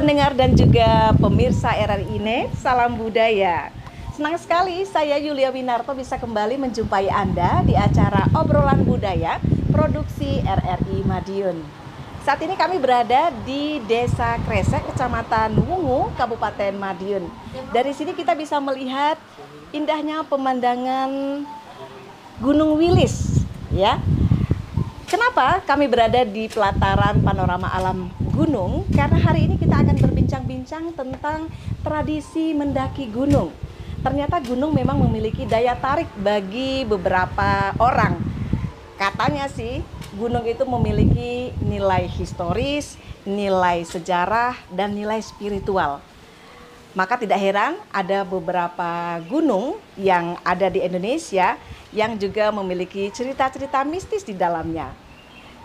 pendengar dan juga pemirsa RRI Net, salam budaya. Senang sekali saya Yulia Winarto bisa kembali menjumpai Anda di acara Obrolan Budaya produksi RRI Madiun. Saat ini kami berada di Desa Kresek, Kecamatan Wungu, Kabupaten Madiun. Dari sini kita bisa melihat indahnya pemandangan Gunung Wilis, ya. Kenapa kami berada di pelataran panorama alam gunung? Karena hari ini kita akan berbincang-bincang tentang tradisi mendaki gunung. Ternyata gunung memang memiliki daya tarik bagi beberapa orang. Katanya sih, gunung itu memiliki nilai historis, nilai sejarah, dan nilai spiritual. Maka tidak heran ada beberapa gunung yang ada di Indonesia yang juga memiliki cerita-cerita mistis di dalamnya.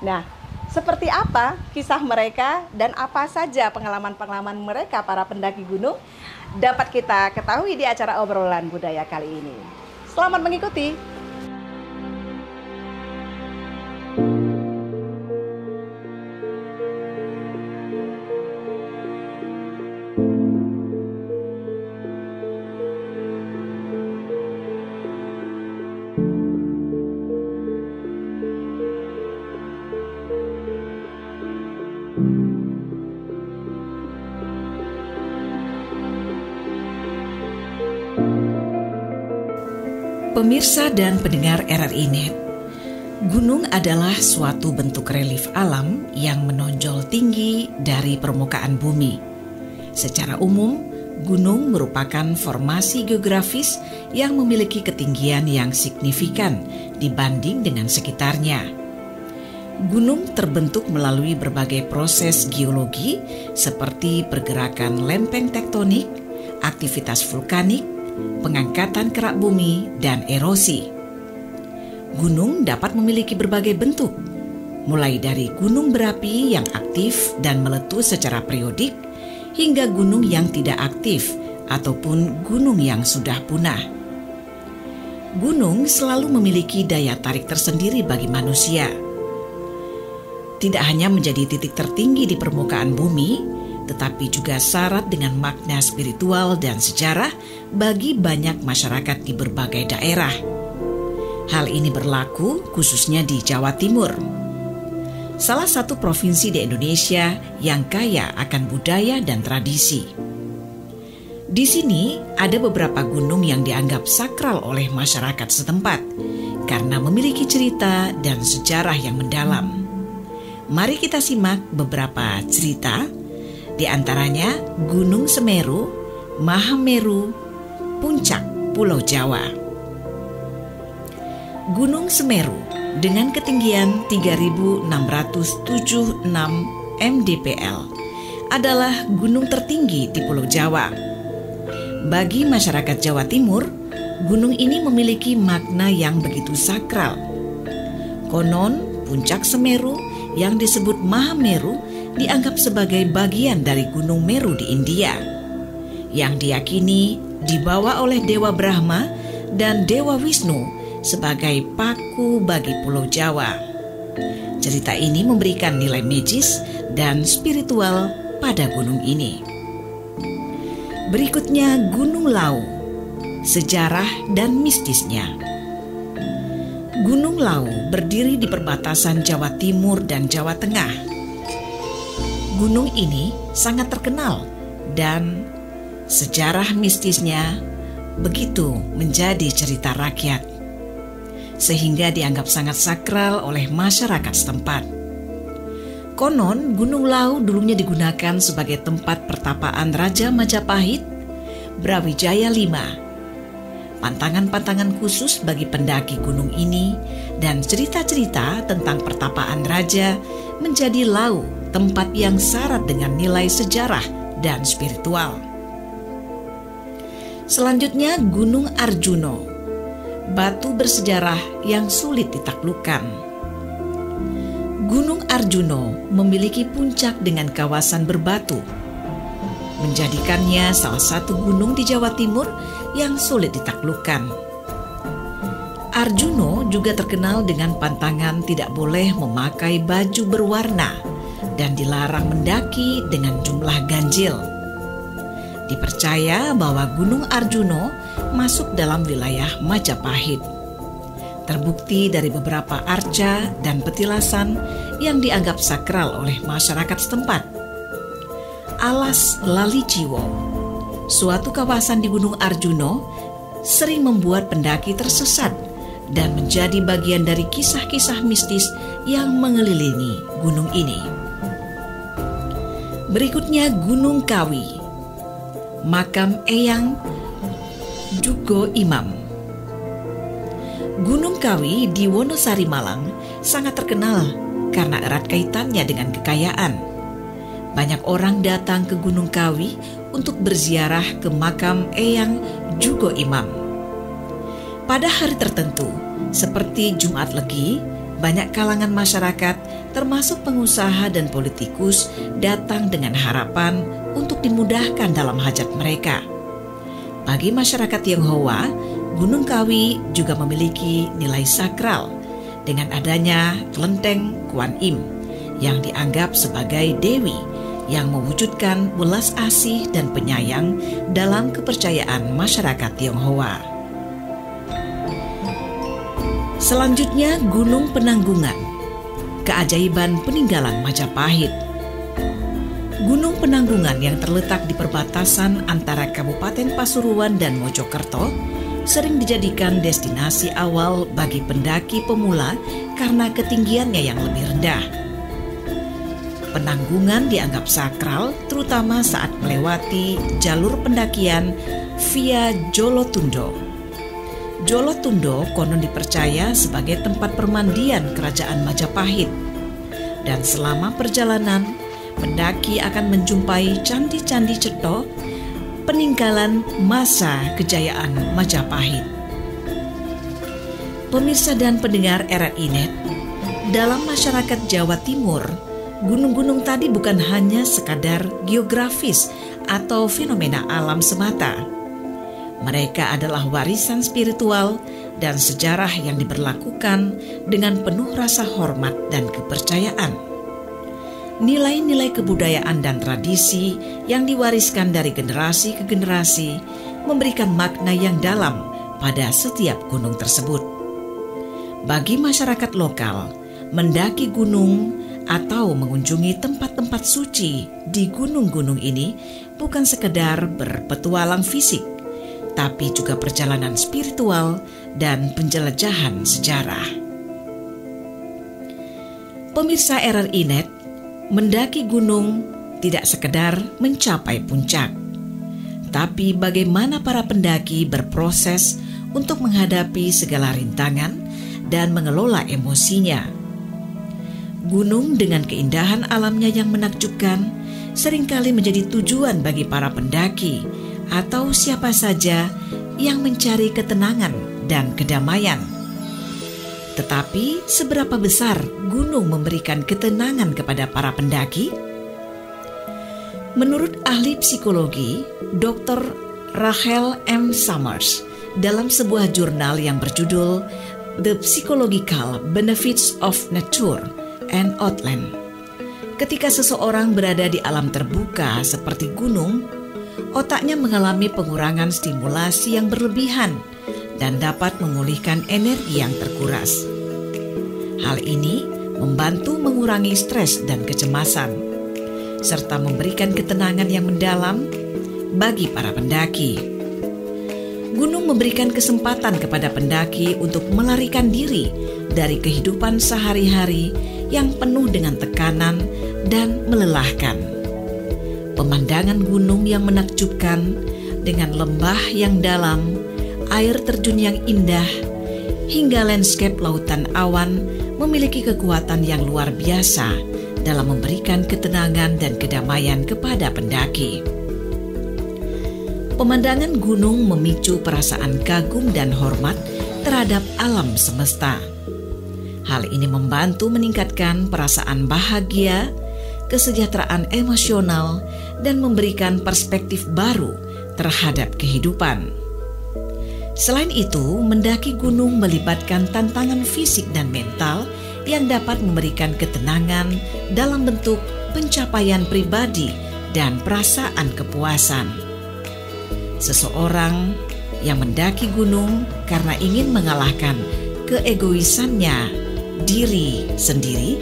Nah, seperti apa kisah mereka dan apa saja pengalaman-pengalaman mereka para pendaki gunung dapat kita ketahui di acara Obrolan Budaya kali ini. Selamat mengikuti. Pemirsa dan pendengar RRI Net, gunung adalah suatu bentuk relief alam yang menonjol tinggi dari permukaan bumi. Secara umum, gunung merupakan formasi geografis yang memiliki ketinggian yang signifikan dibanding dengan sekitarnya. Gunung terbentuk melalui berbagai proses geologi seperti pergerakan lempeng tektonik, aktivitas vulkanik, pengangkatan kerak bumi, dan erosi. Gunung dapat memiliki berbagai bentuk, mulai dari gunung berapi yang aktif dan meletus secara periodik, hingga gunung yang tidak aktif ataupun gunung yang sudah punah. Gunung selalu memiliki daya tarik tersendiri bagi manusia. Tidak hanya menjadi titik tertinggi di permukaan bumi, tetapi juga syarat dengan makna spiritual dan sejarah bagi banyak masyarakat di berbagai daerah. Hal ini berlaku khususnya di Jawa Timur, salah satu provinsi di Indonesia yang kaya akan budaya dan tradisi. Di sini ada beberapa gunung yang dianggap sakral oleh masyarakat setempat karena memiliki cerita dan sejarah yang mendalam. Mari kita simak beberapa cerita, di antaranya Gunung Semeru, Mahameru, Puncak Pulau Jawa. Gunung Semeru dengan ketinggian 3.676 mdpl adalah gunung tertinggi di Pulau Jawa. Bagi masyarakat Jawa Timur, gunung ini memiliki makna yang begitu sakral. Konon, Puncak Semeru yang disebut Mahameru dianggap sebagai bagian dari Gunung Meru di India, yang diyakini dibawa oleh Dewa Brahma dan Dewa Wisnu sebagai paku bagi Pulau Jawa. Cerita ini memberikan nilai magis dan spiritual pada gunung ini. Berikutnya Gunung Lau, sejarah dan mistisnya. Gunung Lau berdiri di perbatasan Jawa Timur dan Jawa Tengah. Gunung ini sangat terkenal dan sejarah mistisnya begitu menjadi cerita rakyat, sehingga dianggap sangat sakral oleh masyarakat setempat. Konon Gunung Lau dulunya digunakan sebagai tempat pertapaan Raja Majapahit, Brawijaya V. Pantangan-pantangan khusus bagi pendaki gunung ini dan cerita-cerita tentang pertapaan raja menjadi lau, tempat yang syarat dengan nilai sejarah dan spiritual. Selanjutnya Gunung Arjuno, batu bersejarah yang sulit ditaklukkan. Gunung Arjuno memiliki puncak dengan kawasan berbatu, menjadikannya salah satu gunung di Jawa Timur yang sulit ditaklukkan. Arjuno juga terkenal dengan pantangan tidak boleh memakai baju berwarna dan dilarang mendaki dengan jumlah ganjil. Dipercaya bahwa Gunung Arjuno masuk dalam wilayah Majapahit. Terbukti dari beberapa arca dan petilasan yang dianggap sakral oleh masyarakat setempat. Alas Lalijiwo, suatu kawasan di Gunung Arjuno, sering membuat pendaki tersesat dan menjadi bagian dari kisah-kisah mistis yang mengelilingi gunung ini. Berikutnya Gunung Kawi, makam Eyang Jugo Imam. Gunung Kawi di Wonosari, Malang sangat terkenal karena erat kaitannya dengan kekayaan. Banyak orang datang ke Gunung Kawi untuk berziarah ke makam Eyang Jugo Imam. Pada hari tertentu, seperti Jumat Legi, banyak kalangan masyarakat, termasuk pengusaha dan politikus, datang dengan harapan untuk dimudahkan dalam hajat mereka. Bagi masyarakat Tionghoa, Gunung Kawi juga memiliki nilai sakral dengan adanya kelenteng Kuan Im yang dianggap sebagai dewi yang mewujudkan welas asih dan penyayang dalam kepercayaan masyarakat Tionghoa. Selanjutnya Gunung Penanggungan, keajaiban peninggalan Majapahit. Gunung Penanggungan yang terletak di perbatasan antara Kabupaten Pasuruan dan Mojokerto sering dijadikan destinasi awal bagi pendaki pemula karena ketinggiannya yang lebih rendah. Penanggungan dianggap sakral terutama saat melewati jalur pendakian via Jolotundo. Jolotundo konon dipercaya sebagai tempat permandian kerajaan Majapahit. Dan selama perjalanan, pendaki akan menjumpai candi-candi Cetho, peninggalan masa kejayaan Majapahit. Pemirsa dan pendengar RRI Net, dalam masyarakat Jawa Timur, gunung-gunung tadi bukan hanya sekadar geografis atau fenomena alam semata. Mereka adalah warisan spiritual dan sejarah yang diberlakukan dengan penuh rasa hormat dan kepercayaan. Nilai-nilai kebudayaan dan tradisi yang diwariskan dari generasi ke generasi memberikan makna yang dalam pada setiap gunung tersebut. Bagi masyarakat lokal, mendaki gunung atau mengunjungi tempat-tempat suci di gunung-gunung ini bukan sekedar berpetualang fisik, tapi juga perjalanan spiritual dan penjelajahan sejarah. Pemirsa RRI Net, mendaki gunung tidak sekedar mencapai puncak, tapi bagaimana para pendaki berproses untuk menghadapi segala rintangan dan mengelola emosinya. Gunung dengan keindahan alamnya yang menakjubkan seringkali menjadi tujuan bagi para pendaki atau siapa saja yang mencari ketenangan dan kedamaian. Tetapi seberapa besar gunung memberikan ketenangan kepada para pendaki? Menurut ahli psikologi, Dr. Rachel M. Summers, dalam sebuah jurnal yang berjudul The Psychological Benefits of Nature and Outland, ketika seseorang berada di alam terbuka seperti gunung, otaknya mengalami pengurangan stimulasi yang berlebihan dan dapat memulihkan energi yang terkuras. Hal ini membantu mengurangi stres dan kecemasan, serta memberikan ketenangan yang mendalam bagi para pendaki. Gunung memberikan kesempatan kepada pendaki untuk melarikan diri dari kehidupan sehari-hari yang penuh dengan tekanan dan melelahkan. Pemandangan gunung yang menakjubkan dengan lembah yang dalam, air terjun yang indah, hingga landscape lautan awan memiliki kekuatan yang luar biasa dalam memberikan ketenangan dan kedamaian kepada pendaki. Pemandangan gunung memicu perasaan kagum dan hormat terhadap alam semesta. Hal ini membantu meningkatkan perasaan bahagia, kesejahteraan emosional, dan memberikan perspektif baru terhadap kehidupan. Selain itu, mendaki gunung melibatkan tantangan fisik dan mental yang dapat memberikan ketenangan dalam bentuk pencapaian pribadi, dan perasaan kepuasan. Seseorang yang mendaki gunung karena ingin mengalahkan keegoisannya diri sendiri,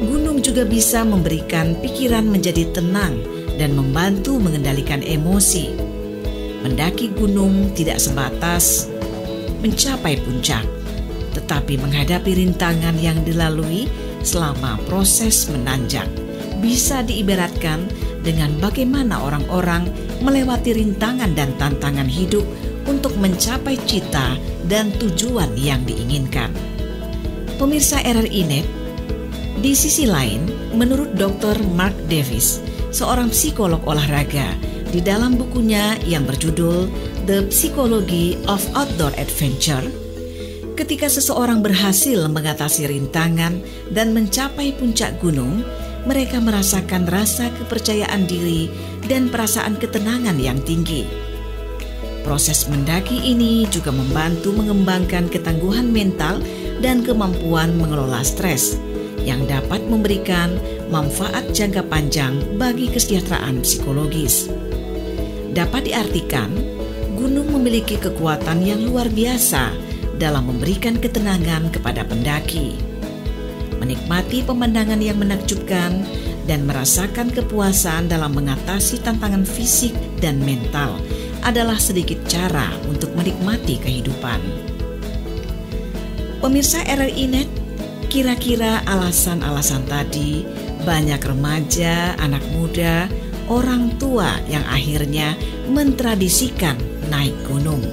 gunung juga bisa memberikan pikiran menjadi tenang dan membantu mengendalikan emosi. Mendaki gunung tidak sebatas mencapai puncak, tetapi menghadapi rintangan yang dilalui selama proses menanjak. Bisa diibaratkan dengan bagaimana orang-orang melewati rintangan dan tantangan hidup untuk mencapai cita dan tujuan yang diinginkan. Pemirsa RRI.net, di sisi lain, menurut Dr. Mark Davis, seorang psikolog olahraga, di dalam bukunya yang berjudul The Psychology of Outdoor Adventure, ketika seseorang berhasil mengatasi rintangan dan mencapai puncak gunung, mereka merasakan rasa kepercayaan diri dan perasaan ketenangan yang tinggi. Proses mendaki ini juga membantu mengembangkan ketangguhan mental dan kemampuan mengelola stres yang dapat memberikan manfaat jangka panjang bagi kesejahteraan psikologis. Dapat diartikan, gunung memiliki kekuatan yang luar biasa dalam memberikan ketenangan kepada pendaki. Menikmati pemandangan yang menakjubkan dan merasakan kepuasan dalam mengatasi tantangan fisik dan mental adalah sedikit cara untuk menikmati kehidupan. Pemirsa RRI.net, kira-kira alasan-alasan tadi banyak remaja, anak muda, orang tua yang akhirnya mentradisikan naik gunung.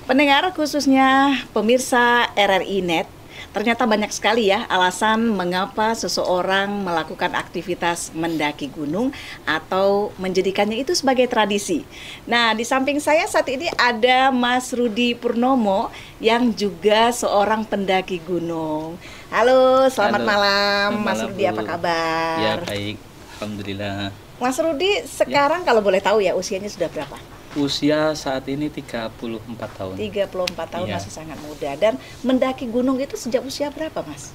Pendengar, khususnya pemirsa RRI.net, ternyata banyak sekali ya alasan mengapa seseorang melakukan aktivitas mendaki gunung atau menjadikannya itu sebagai tradisi. Nah, di samping saya saat ini ada Mas Rudi Purnomo yang juga seorang pendaki gunung. Halo, selamat malam. Mas Rudi, apa kabar? Ya, baik. Alhamdulillah. Mas Rudi, sekarang kalau boleh tahu ya usianya sudah berapa? Usia saat ini 34 tahun. 34 tahun, Iya. masih sangat muda. Dan mendaki gunung itu sejak usia berapa, Mas?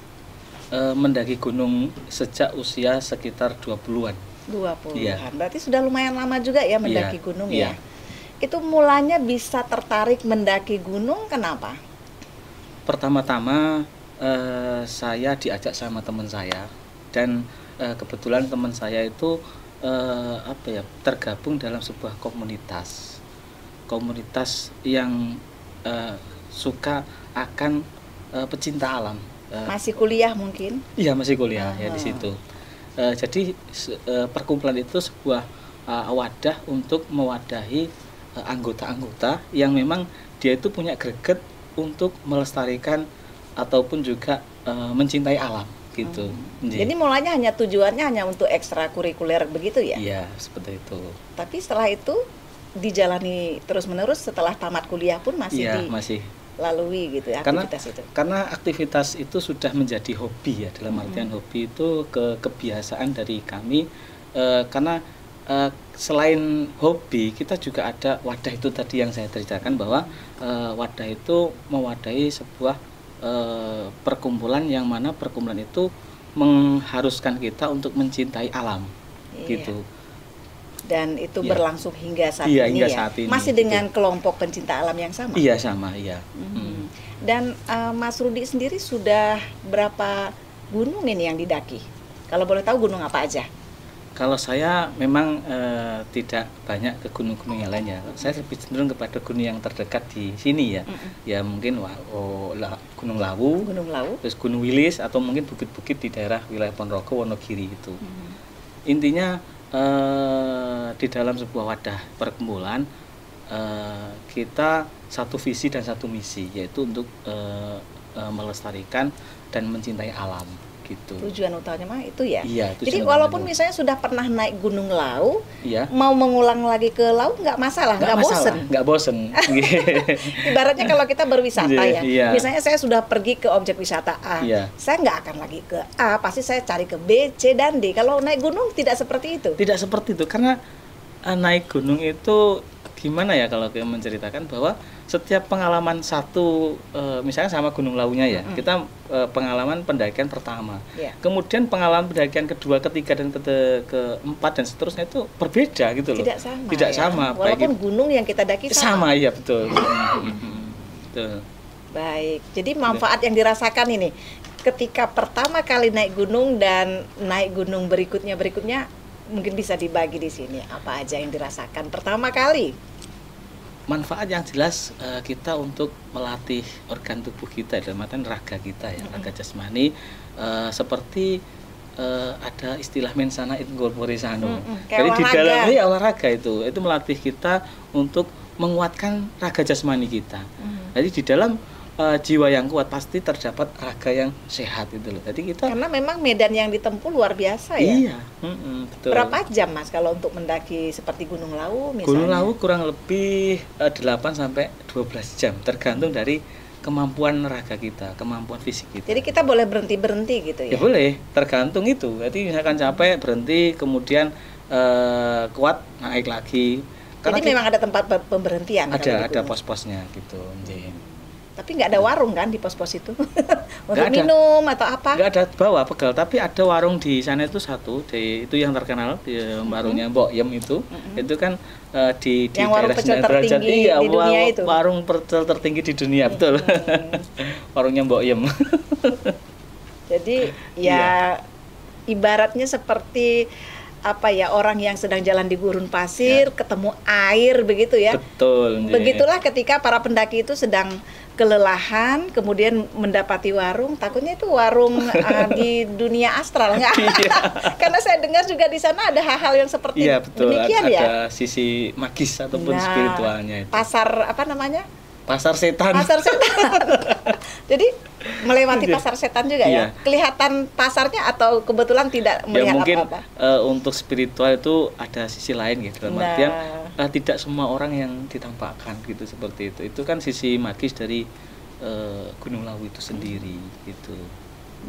Mendaki gunung sejak usia sekitar 20-an. 20-an. Iya. Berarti sudah lumayan lama juga ya mendaki Iya, gunung iya. ya. Itu mulanya bisa tertarik mendaki gunung kenapa? Pertama-tama saya diajak sama teman saya, dan kebetulan teman saya itu tergabung dalam sebuah komunitas yang suka akan pecinta alam. Masih kuliah mungkin? Iya, masih kuliah ya di situ. Jadi perkumpulan itu sebuah wadah untuk mewadahi anggota-anggota yang memang dia itu punya greget untuk melestarikan ataupun juga mencintai alam gitu. Jadi mulanya tujuannya hanya untuk ekstrakurikuler begitu ya? Iya, seperti itu. Tapi setelah itu dijalani terus-menerus setelah tamat kuliah pun masih masih dilalui gitu ya aktivitas itu? Karena aktivitas itu sudah menjadi hobi ya, dalam artian hobi itu kebiasaan dari kami, karena selain hobi kita juga ada wadah itu tadi yang saya ceritakan, bahwa wadah itu mewadahi sebuah perkumpulan yang mana perkumpulan itu mengharuskan kita untuk mencintai alam. Iya. Gitu. Dan itu Iya. berlangsung hingga saat Iya, ini hingga ya? saat ini, Masih gitu. dengan kelompok pencinta alam yang sama? Iya, sama, iya. Dan Mas Rudi sendiri sudah berapa gunung ini yang didaki? Kalau boleh tahu gunung apa aja? Kalau saya memang tidak banyak ke gunung-gunung yang lain ya. Saya lebih cenderung kepada gunung yang terdekat di sini ya. Ya mungkin Gunung Lawu, Gunung Lawu? terus Gunung Wilis, atau mungkin bukit-bukit di daerah wilayah Ponorogo, Wonogiri itu. Intinya di dalam sebuah wadah perkumpulan kita satu visi dan satu misi, yaitu untuk melestarikan dan mencintai alam gitu. Tujuan utamanya mah itu ya. Iya, jadi walaupun misalnya sudah pernah naik Gunung Lau, iya, mau mengulang lagi ke Lau nggak masalah, nggak bosen. Nggak bosen. Ibaratnya kalau kita berwisata ya, iya. misalnya saya sudah pergi ke objek wisata A, iya, saya nggak akan lagi ke A, pasti saya cari ke B, C, dan D. Kalau naik gunung tidak seperti itu. Tidak seperti itu, karena naik gunung itu gimana ya kalau kita menceritakan bahwa setiap pengalaman satu, misalnya sama Gunung Launya ya, kita pengalaman pendakian pertama, kemudian pengalaman pendakian kedua, ketiga, dan keempat dan seterusnya itu berbeda gitu loh. Tidak sama. Walaupun gunung yang kita daki sama, ya betul. Betul. Baik, jadi manfaat yang dirasakan ini ketika pertama kali naik gunung dan naik gunung berikutnya mungkin bisa dibagi di sini apa aja yang dirasakan pertama kali. Manfaat yang jelas kita untuk melatih organ tubuh kita, dalam artian raga kita ya, raga jasmani, seperti ada istilah mensana in corpore sano. Jadi di dalamnya olahraga itu melatih kita untuk menguatkan raga jasmani kita. Jadi di dalam jiwa yang kuat pasti terdapat raga yang sehat itu loh. Jadi kita karena memang medan yang ditempuh luar biasa ya. Iya, betul. Berapa jam Mas kalau untuk mendaki seperti Gunung Lau misalnya? Gunung Lau kurang lebih 8 sampai 12 jam tergantung dari kemampuan raga kita, kemampuan fisik kita. Jadi kita boleh berhenti gitu ya? Ya boleh, tergantung itu. Jadi misalkan capek berhenti, kemudian kuat naik lagi. Jadi memang ada tempat pemberhentian? Ada pos-posnya gitu. Tapi nggak ada warung kan di pos-pos itu? Untuk minum atau apa? Nggak ada bawa pegal, tapi ada warung di sana itu satu, itu yang terkenal, di warungnya Mbok Yem itu kan di yang daerah Sinar Derajat, di dunia itu? Warung percel tertinggi di dunia, betul. Warungnya Mbok Yem. Jadi ya ibaratnya seperti apa ya, orang yang sedang jalan di gurun pasir ketemu air begitu ya. Betul. Begitulah ketika para pendaki itu sedang kelelahan kemudian mendapati warung, takutnya itu warung di dunia astral nggak? Karena saya dengar juga di sana ada hal-hal yang seperti demikian ya. Ada sisi magis ataupun spiritualnya itu. Pasar apa namanya? Pasar setan. Pasar setan. Jadi melewati pasar setan juga ya. Kelihatan pasarnya atau kebetulan tidak melihat apa-apa. Untuk spiritual itu ada sisi lain gitu. Dalam artian tidak semua orang yang ditampakkan gitu seperti itu. Itu kan sisi magis dari Gunung Lau itu sendiri gitu.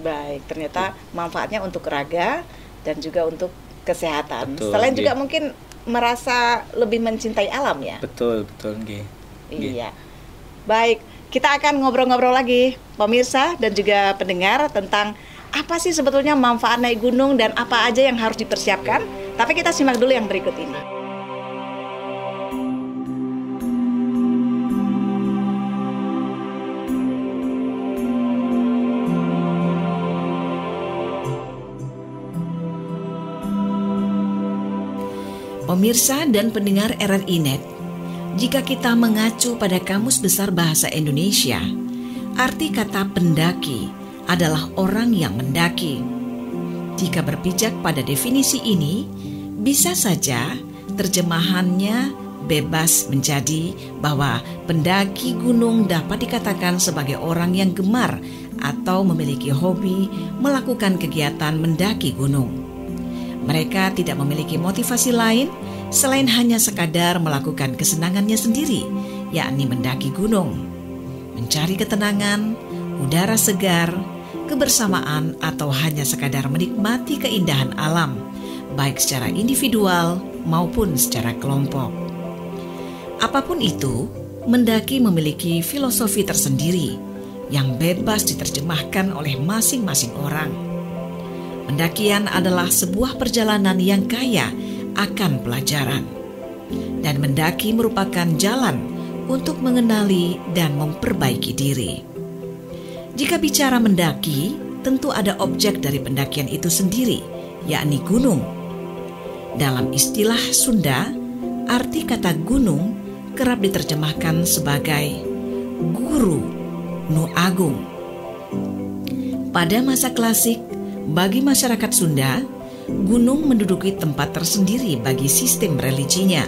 Baik, ternyata manfaatnya untuk raga dan juga untuk kesehatan. Betul, selain juga mungkin merasa lebih mencintai alam ya. Betul nggih. Iya. Baik, kita akan ngobrol-ngobrol lagi pemirsa dan juga pendengar tentang apa sih sebetulnya manfaat naik gunung dan apa aja yang harus dipersiapkan. Tapi kita simak dulu yang berikut ini. Pemirsa dan pendengar RRI Net, jika kita mengacu pada Kamus Besar Bahasa Indonesia, arti kata pendaki adalah orang yang mendaki. Jika berpijak pada definisi ini, bisa saja terjemahannya bebas menjadi bahwa pendaki gunung dapat dikatakan sebagai orang yang gemar atau memiliki hobi melakukan kegiatan mendaki gunung. Mereka tidak memiliki motivasi lain selain hanya sekadar melakukan kesenangannya sendiri, yakni mendaki gunung, mencari ketenangan, udara segar, kebersamaan, atau hanya sekadar menikmati keindahan alam, baik secara individual maupun secara kelompok. Apapun itu, mendaki memiliki filosofi tersendiri yang bebas diterjemahkan oleh masing-masing orang. Pendakian adalah sebuah perjalanan yang kaya akan pelajaran, dan mendaki merupakan jalan untuk mengenali dan memperbaiki diri. Jika bicara mendaki, tentu ada objek dari pendakian itu sendiri, yakni gunung. Dalam istilah Sunda, arti kata gunung kerap diterjemahkan sebagai guru nu agung. Pada masa klasik, bagi masyarakat Sunda, gunung menduduki tempat tersendiri bagi sistem religinya.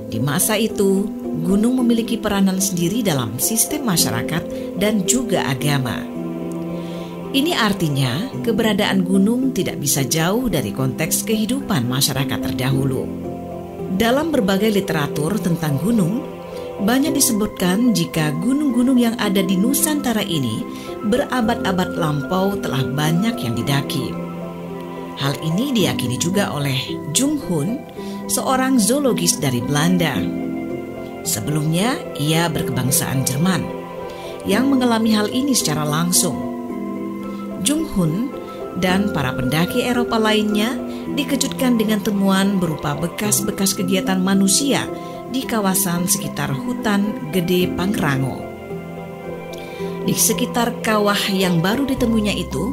Di masa itu, gunung memiliki peranan sendiri dalam sistem masyarakat dan juga agama. Ini artinya keberadaan gunung tidak bisa jauh dari konteks kehidupan masyarakat terdahulu. Dalam berbagai literatur tentang gunung, banyak disebutkan jika gunung-gunung yang ada di Nusantara ini berabad-abad lampau telah banyak yang didaki. Hal ini diyakini juga oleh Jung Hoon, seorang zoologis dari Belanda. Sebelumnya, ia berkebangsaan Jerman yang mengalami hal ini secara langsung. Jung Hoon dan para pendaki Eropa lainnya dikejutkan dengan temuan berupa bekas-bekas kegiatan manusia di kawasan sekitar hutan Gede Pangrango. Di sekitar kawah yang baru ditemuinya itu,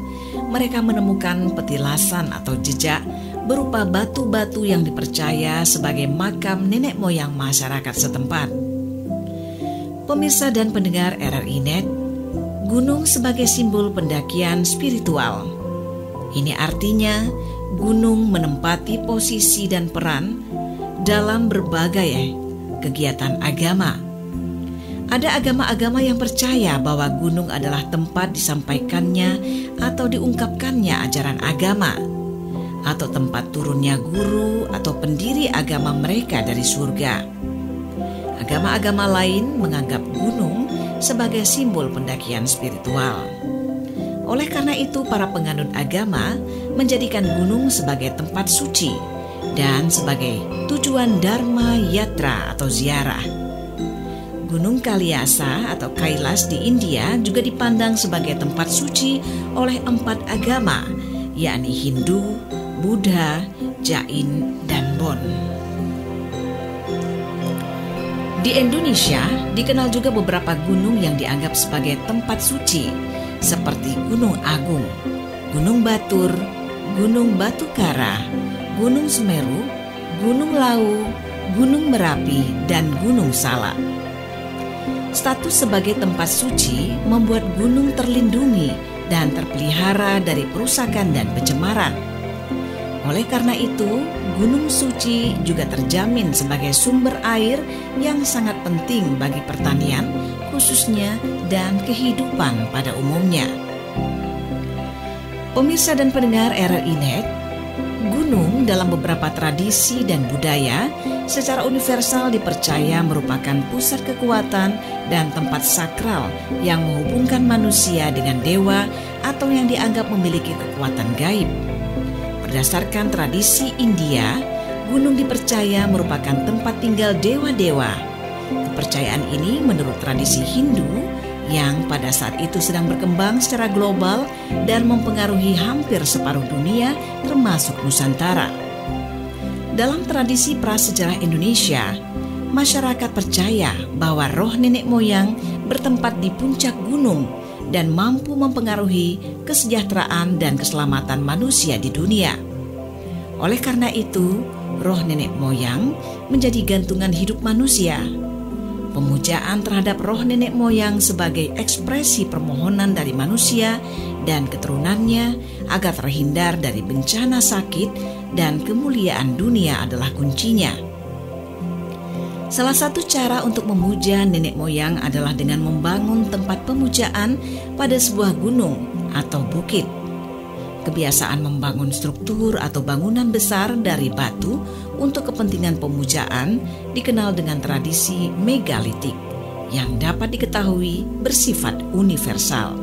mereka menemukan petilasan atau jejak berupa batu-batu yang dipercaya sebagai makam nenek moyang masyarakat setempat. Pemirsa dan pendengar RRI Net, gunung sebagai simbol pendakian spiritual. Ini artinya gunung menempati posisi dan peran dalam berbagai kegiatan agama. Ada agama-agama yang percaya bahwa gunung adalah tempat disampaikannya atau diungkapkannya ajaran agama, atau tempat turunnya guru atau pendiri agama mereka dari surga. Agama-agama lain menganggap gunung sebagai simbol pendakian spiritual. Oleh karena itu, para penganut agama menjadikan gunung sebagai tempat suci dan sebagai tujuan dharma yatra atau ziarah. Gunung Kalyasa atau Kailas di India juga dipandang sebagai tempat suci oleh 4 agama, yakni Hindu, Buddha, Jain, dan Bon. Di Indonesia dikenal juga beberapa gunung yang dianggap sebagai tempat suci, seperti Gunung Agung, Gunung Batur, Gunung Batu Kara, Gunung Semeru, Gunung Lawu, Gunung Merapi, dan Gunung Salak. Status sebagai tempat suci membuat gunung terlindungi dan terpelihara dari perusakan dan pencemaran. Oleh karena itu, gunung suci juga terjamin sebagai sumber air yang sangat penting bagi pertanian, khususnya, dan kehidupan pada umumnya. Pemirsa dan pendengar RRI Net, gunung dalam beberapa tradisi dan budaya secara universal dipercaya merupakan pusat kekuatan dan tempat sakral yang menghubungkan manusia dengan dewa atau yang dianggap memiliki kekuatan gaib. Berdasarkan tradisi India, gunung dipercaya merupakan tempat tinggal dewa-dewa. Kepercayaan ini menurut tradisi Hindu yang pada saat itu sedang berkembang secara global dan mempengaruhi hampir separuh dunia termasuk Nusantara. Dalam tradisi prasejarah Indonesia, masyarakat percaya bahwa roh nenek moyang bertempat di puncak gunung dan mampu mempengaruhi kesejahteraan dan keselamatan manusia di dunia. Oleh karena itu, roh nenek moyang menjadi gantungan hidup manusia. Pemujaan terhadap roh nenek moyang sebagai ekspresi permohonan dari manusia dan keturunannya agar terhindar dari bencana sakit dan kemuliaan dunia adalah kuncinya. Salah satu cara untuk memuja nenek moyang adalah dengan membangun tempat pemujaan pada sebuah gunung atau bukit. Kebiasaan membangun struktur atau bangunan besar dari batu untuk kepentingan pemujaan dikenal dengan tradisi megalitik yang dapat diketahui bersifat universal.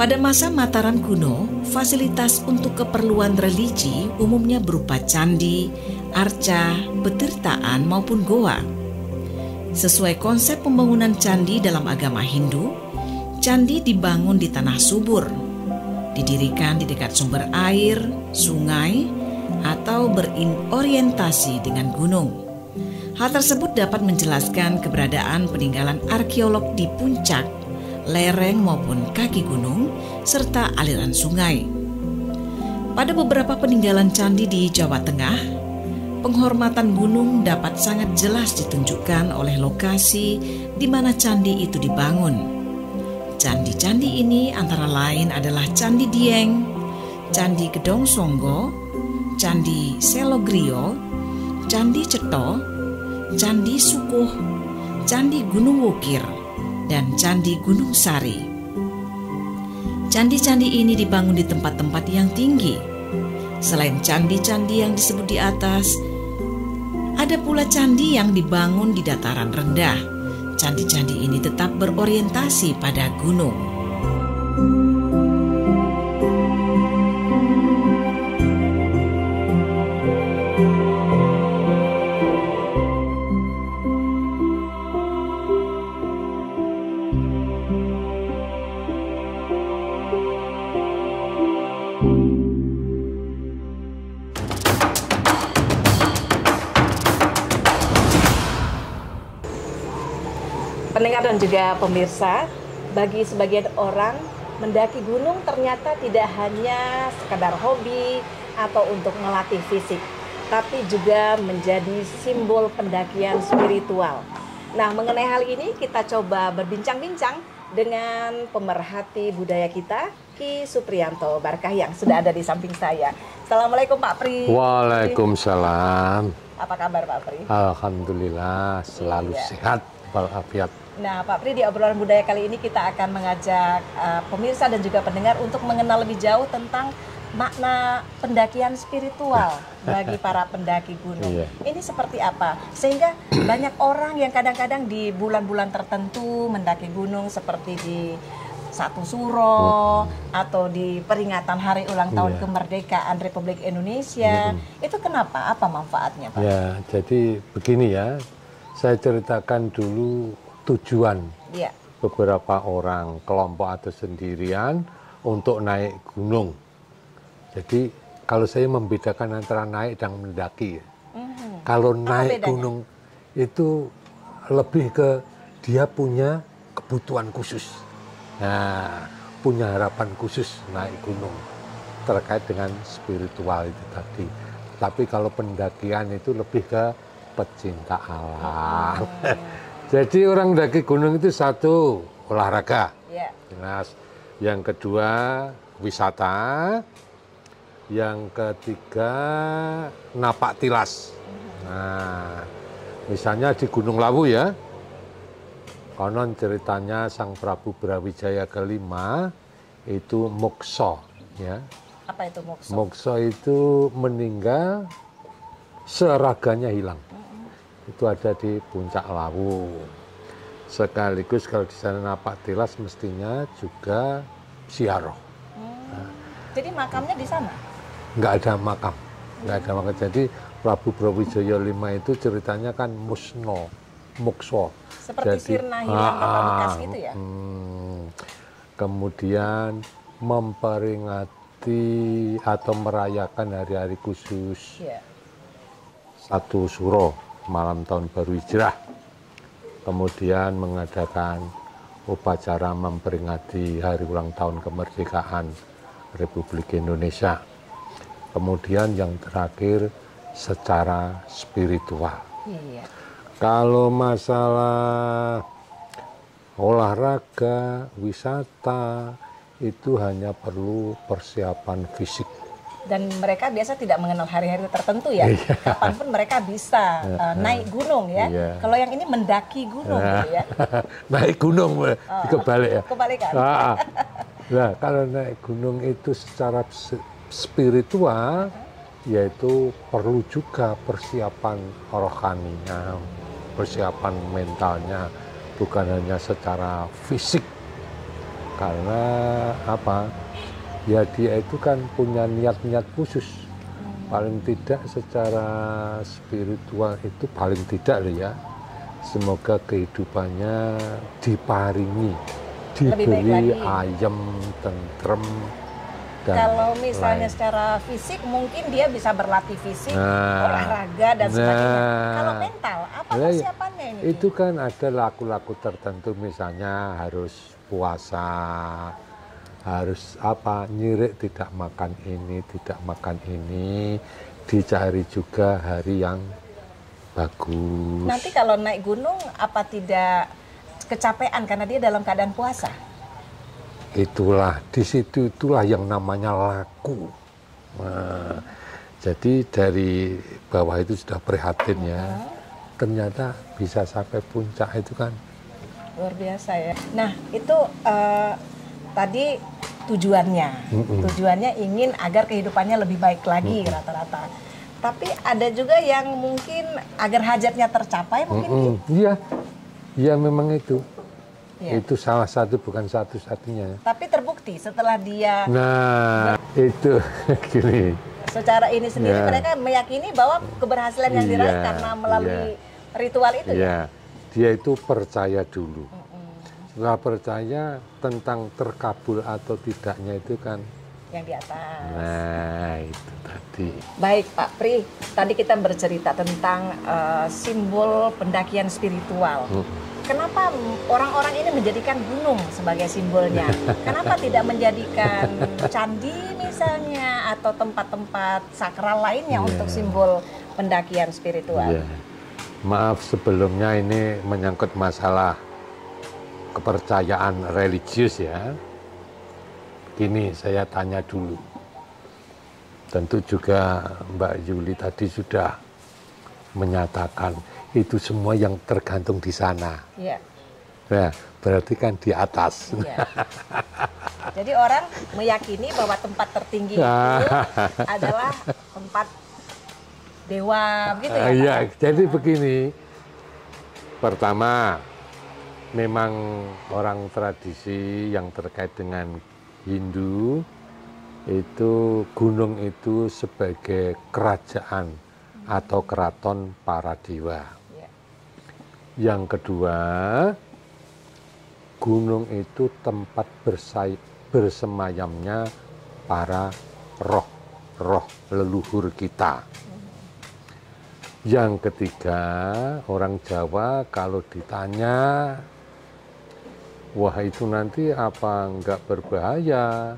Pada masa Mataram kuno, fasilitas untuk keperluan religi umumnya berupa candi, arca, petirtaan maupun goa. Sesuai konsep pembangunan candi dalam agama Hindu, candi dibangun di tanah subur, didirikan di dekat sumber air, sungai, atau berorientasi dengan gunung. Hal tersebut dapat menjelaskan keberadaan peninggalan arkeolog di puncak, lereng maupun kaki gunung, serta aliran sungai. Pada beberapa peninggalan candi di Jawa Tengah, penghormatan gunung dapat sangat jelas ditunjukkan oleh lokasi di mana candi itu dibangun. Candi-candi ini antara lain adalah Candi Dieng, Candi Gedong Songgo, Candi Selogrio, Candi Cetho, Candi Sukuh, Candi Gunung Wukir, dan Candi Gunung Sari. Candi-candi ini dibangun di tempat-tempat yang tinggi. Selain candi-candi yang disebut di atas, ada pula candi yang dibangun di dataran rendah. Candi-candi ini tetap berorientasi pada gunung. Pendengar dan juga pemirsa, bagi sebagian orang mendaki gunung ternyata tidak hanya sekadar hobi atau untuk melatih fisik, tapi juga menjadi simbol pendakian spiritual. Nah, mengenai hal ini kita coba berbincang-bincang dengan pemerhati budaya kita, Ki Supriyanto Barkah yang sudah ada di samping saya. Assalamualaikum Pak Pri. Waalaikumsalam. Apa kabar Pak Pri? Alhamdulillah selalu sehat walafiat. Nah, Pak Pri, di obrolan budaya kali ini kita akan mengajak pemirsa dan juga pendengar untuk mengenal lebih jauh tentang makna pendakian spiritual bagi para pendaki gunung. Iya. Ini seperti apa? Sehingga banyak orang yang kadang-kadang di bulan-bulan tertentu mendaki gunung seperti di Satu Suro atau di peringatan hari ulang tahun kemerdekaan Republik Indonesia. Itu kenapa? Apa manfaatnya, Pak? Ya, jadi begini ya. Saya ceritakan dulu tujuan beberapa orang, kelompok atau sendirian untuk naik gunung. Jadi kalau saya membedakan antara naik dan mendaki. Kalau naik gunung itu lebih ke dia punya kebutuhan khusus. Nah, punya harapan khusus naik gunung terkait dengan spiritual itu tadi. Tapi kalau pendakian itu lebih ke pecinta alam. Jadi orang mendaki gunung itu satu, olahraga. Jelas. Yang kedua, wisata. Yang ketiga, napak tilas. Nah, misalnya di Gunung Lawu ya. Konon ceritanya Sang Prabu Brawijaya kelima itu mokso. Ya. Apa itu mokso? Mokso itu meninggal, seraganya hilang. Itu ada di Puncak Lawu. Sekaligus kalau di sana napak tilas mestinya juga ziarah. Jadi makamnya di sana? Nggak ada makam, nggak ada makam. Jadi Prabu Brawijaya V itu ceritanya kan musno, mokso. Seperti sirna hilang atau bekas gitu ya? Kemudian memperingati atau merayakan hari-hari khusus Satu Suro, malam tahun baru hijrah. Kemudian mengadakan upacara memperingati hari ulang tahun kemerdekaan Republik Indonesia. Kemudian yang terakhir secara spiritual. Kalau masalah olahraga, wisata itu hanya perlu persiapan fisik. Dan mereka biasa tidak mengenal hari-hari tertentu ya. Kapanpun mereka bisa naik gunung ya. Kalau yang ini mendaki gunung gitu ya. Naik gunung, kebalik ya. Kebalikan. Nah, kalau naik gunung itu secara spiritual, yaitu perlu juga persiapan rohaninya, persiapan mentalnya, bukan hanya secara fisik. Karena apa? Ya dia itu kan punya niat-niat khusus. Paling tidak secara spiritual itu paling tidak loh ya. Semoga kehidupannya diparingi, diberi ayem, tentrem. Kalau misalnya secara fisik mungkin dia bisa berlatih fisik, olahraga dan sebagainya. Kalau mental, apa persiapannya ini? Itu kan ada laku-laku tertentu, misalnya harus puasa, harus nyirik tidak makan ini, tidak makan ini, dicari juga hari yang bagus. Nanti kalau naik gunung apa tidak kecapean karena dia dalam keadaan puasa? Itulah, itulah yang namanya laku. Nah, jadi dari bawah itu sudah prihatin ya. Ternyata bisa sampai puncak itu kan. Luar biasa ya. Nah itu tadi tujuannya. Tujuannya ingin agar kehidupannya lebih baik lagi rata-rata. Tapi ada juga yang mungkin agar hajatnya tercapai mungkin. Iya memang itu. Ya. Itu salah satu, bukan satu-satunya. Tapi terbukti setelah dia itu gini. Secara ini sendiri mereka meyakini bahwa keberhasilan yang diraih karena melalui ritual itu ya. Dia itu percaya dulu. Setelah percaya, tentang terkabul atau tidaknya itu kan yang di atas. Nah, itu tadi. Baik Pak Pri, tadi kita bercerita tentang simbol pendakian spiritual. Kenapa orang-orang ini menjadikan gunung sebagai simbolnya? Kenapa tidak menjadikan candi misalnya atau tempat-tempat sakral lainnya untuk simbol pendakian spiritual? Maaf sebelumnya, ini menyangkut masalah kepercayaan religius ya. Begini, saya tanya dulu. Tentu juga Mbak Yuli tadi sudah menyatakan itu semua yang tergantung di sana. Iya. Nah, berarti kan di atas. Iya. Jadi orang meyakini bahwa tempat tertinggi itu adalah tempat dewa, gitu ya? Iya, jadi begini. Pertama, memang orang tradisi yang terkait dengan Hindu itu gunung itu sebagai kerajaan atau keraton para dewa. Yang kedua, gunung itu tempat bersemayamnya para roh leluhur kita. Yang ketiga, orang Jawa kalau ditanya, wah itu nanti apa enggak berbahaya,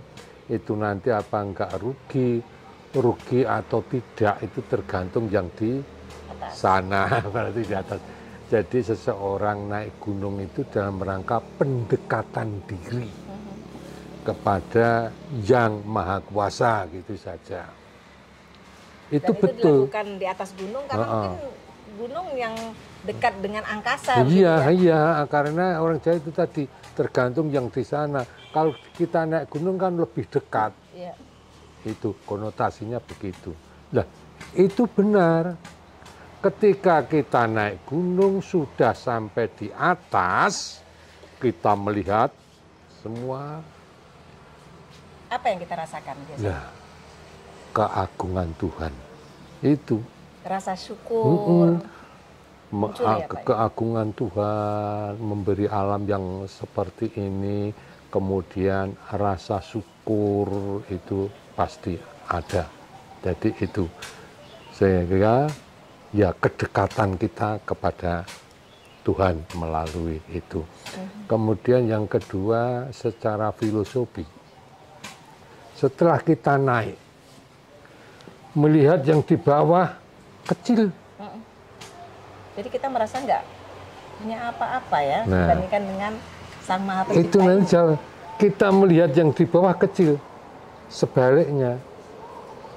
itu nanti apa enggak rugi atau tidak itu tergantung yang di sana, berarti di atas. Jadi seseorang naik gunung itu dalam rangka pendekatan diri kepada Yang Maha Kuasa, gitu saja. Itu betul. Dilakukan di atas gunung karena mungkin gunung yang dekat dengan angkasa. Iya, karena orang Jawa itu tadi tergantung yang di sana. Kalau kita naik gunung kan lebih dekat. Iya. Itu konotasinya begitu. Nah, itu benar. Ketika kita naik gunung sudah sampai di atas, kita melihat semua. Apa yang kita rasakan biasanya? Nah, keagungan Tuhan. Itu. Rasa syukur. Keagungan Tuhan memberi alam yang seperti ini, kemudian rasa syukur itu pasti ada. Jadi itu sehingga ya kedekatan kita kepada Tuhan melalui itu. Kemudian yang kedua secara filosofi, setelah kita naik melihat yang di bawah kecil. Jadi kita merasa nggak punya apa-apa ya dibandingkan dengan Sang Maha Pencipta. Itu nanti kita melihat yang di bawah kecil. Sebaliknya,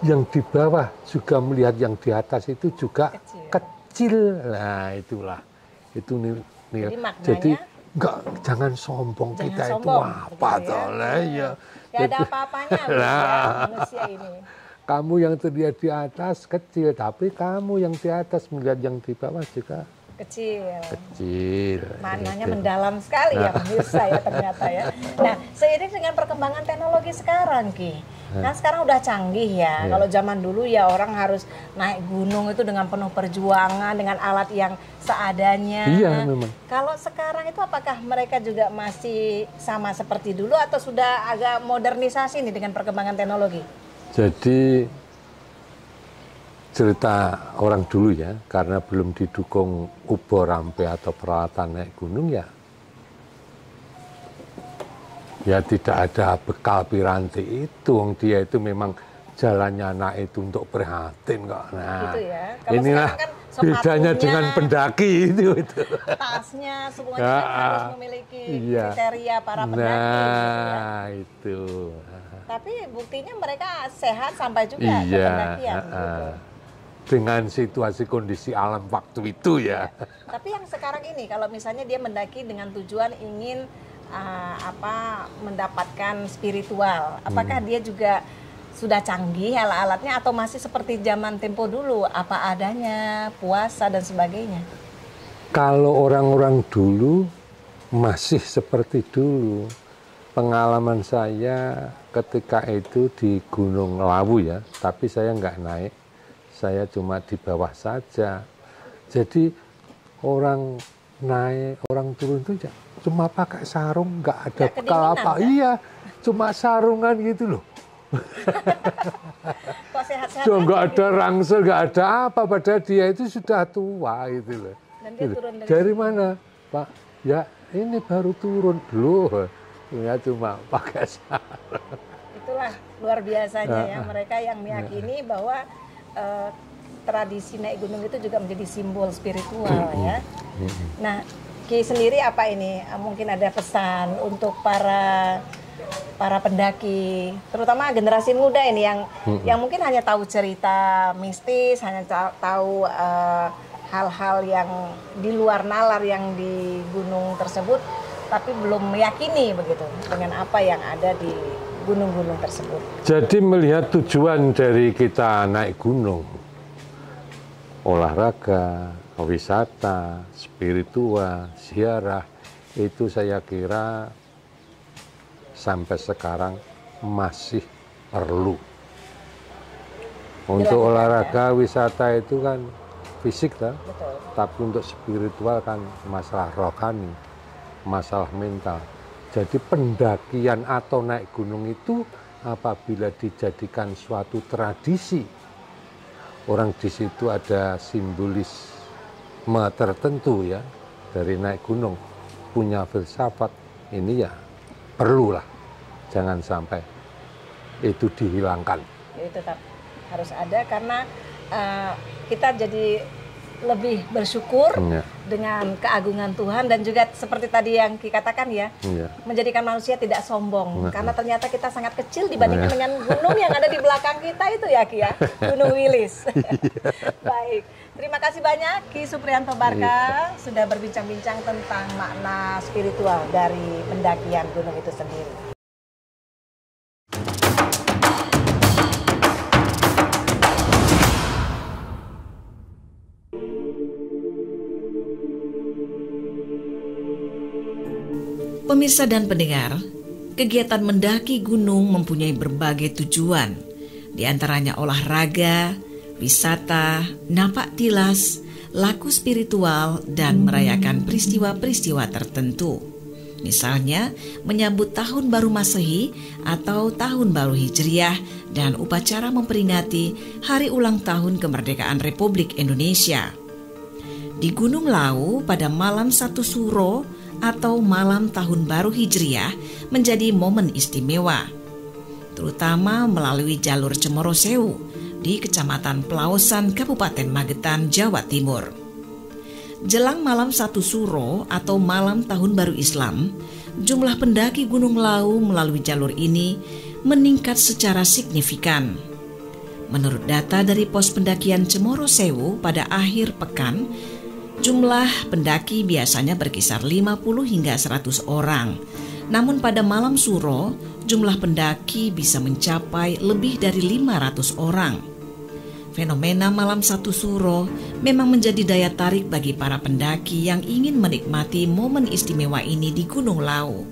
yang di bawah juga melihat yang di atas itu juga kecil. Nah, itulah. Itu jadi jangan sombong, kita itu apa toh ya. Gak ada apa-apanya manusia ini. Kamu yang terlihat di atas kecil, tapi kamu yang di atas melihat yang di bawah juga kecil. Maknanya mendalam sekali ya pemirsa ya ternyata ya. Nah, seiring dengan perkembangan teknologi sekarang Ki. Nah, sekarang udah canggih ya. Kalau zaman dulu ya orang harus naik gunung itu dengan penuh perjuangan, dengan alat yang seadanya. Iya, memang. Kalau sekarang itu apakah mereka juga masih sama seperti dulu atau sudah agak modernisasi nih dengan perkembangan teknologi? Jadi cerita orang dulu ya, karena belum didukung ubo rampe atau peralatan naik gunung ya tidak ada bekal piranti itu. Dia itu memang jalannya naik itu untuk prihatin kok. Nah, gitu ya. Inilah kan bedanya dengan pendaki itu. Tasnya semuanya harus memiliki kriteria para pendaki. Nah, itu. Tapi buktinya mereka sehat sampai juga ke pendakian. Gitu. Dengan situasi kondisi alam waktu itu ya. Tapi yang sekarang ini kalau misalnya dia mendaki dengan tujuan ingin mendapatkan spiritual? Apakah dia juga sudah canggih alat-alatnya atau masih seperti zaman tempo dulu, apa adanya, puasa dan sebagainya? Kalau orang-orang dulu masih seperti dulu. Pengalaman saya ketika itu di Gunung Lawu ya, tapi saya nggak naik, saya cuma di bawah saja. Jadi orang naik, orang turun itu cuma pakai sarung, nggak ada bekal apa. Kan? Iya, cuma sarungan gitu loh. Kok sehat-sehat? Nggak ada rangsel, nggak ada apa, padahal dia itu sudah tua gitu loh. Dan dia turun dari mana, Pak? Ya ini baru turun loh. Ya cuma pakai sarung. Itulah luar biasanya ya mereka yang meyakini bahwa tradisi naik gunung itu juga menjadi simbol spiritual ya. Nah, Ki sendiri apa ini? Mungkin ada pesan untuk para pendaki, terutama generasi muda ini yang mungkin hanya tahu cerita mistis, hanya tahu hal-hal yang di luar nalar yang di gunung tersebut, tapi belum meyakini begitu dengan apa yang ada di gunung-gunung tersebut. Jadi melihat tujuan dari kita naik gunung, olahraga, wisata, spiritual, ziarah, itu saya kira sampai sekarang masih perlu. Untuk olahraga, wisata itu kan fisik kan, tapi untuk spiritual kan masalah rohani, masalah mental. Jadi pendakian atau naik gunung itu apabila dijadikan suatu tradisi, orang di situ ada simbolisme tertentu ya dari naik gunung, punya filsafat, ini ya perlulah, jangan sampai itu dihilangkan. Itu tetap harus ada karena kita jadi lebih bersyukur dengan keagungan Tuhan dan juga seperti tadi yang Ki katakan ya, menjadikan manusia tidak sombong karena ternyata kita sangat kecil dibandingkan dengan gunung yang ada di belakang kita itu ya Ki ya, Gunung Wilis. Baik, terima kasih banyak Ki Supriyanto Barka sudah berbincang-bincang tentang makna spiritual dari pendakian gunung itu sendiri. Pemirsa dan pendengar, kegiatan mendaki gunung mempunyai berbagai tujuan, di antaranya olahraga, wisata, napak tilas, laku spiritual, dan merayakan peristiwa-peristiwa tertentu. Misalnya, menyambut Tahun Baru Masehi atau Tahun Baru Hijriah dan upacara memperingati Hari Ulang Tahun Kemerdekaan Republik Indonesia. Di Gunung Lawu pada malam 1 Suro atau malam Tahun Baru Hijriah menjadi momen istimewa, terutama melalui jalur Cemoro Sewu di Kecamatan Pelaosan, Kabupaten Magetan, Jawa Timur. Jelang malam 1 Suro atau malam Tahun Baru Islam, jumlah pendaki Gunung Lawu melalui jalur ini meningkat secara signifikan. Menurut data dari pos pendakian Cemoro Sewu pada akhir pekan, jumlah pendaki biasanya berkisar 50 hingga 100 orang. Namun pada malam Suro, jumlah pendaki bisa mencapai lebih dari 500 orang. Fenomena malam 1 Suro memang menjadi daya tarik bagi para pendaki yang ingin menikmati momen istimewa ini di Gunung Lawu.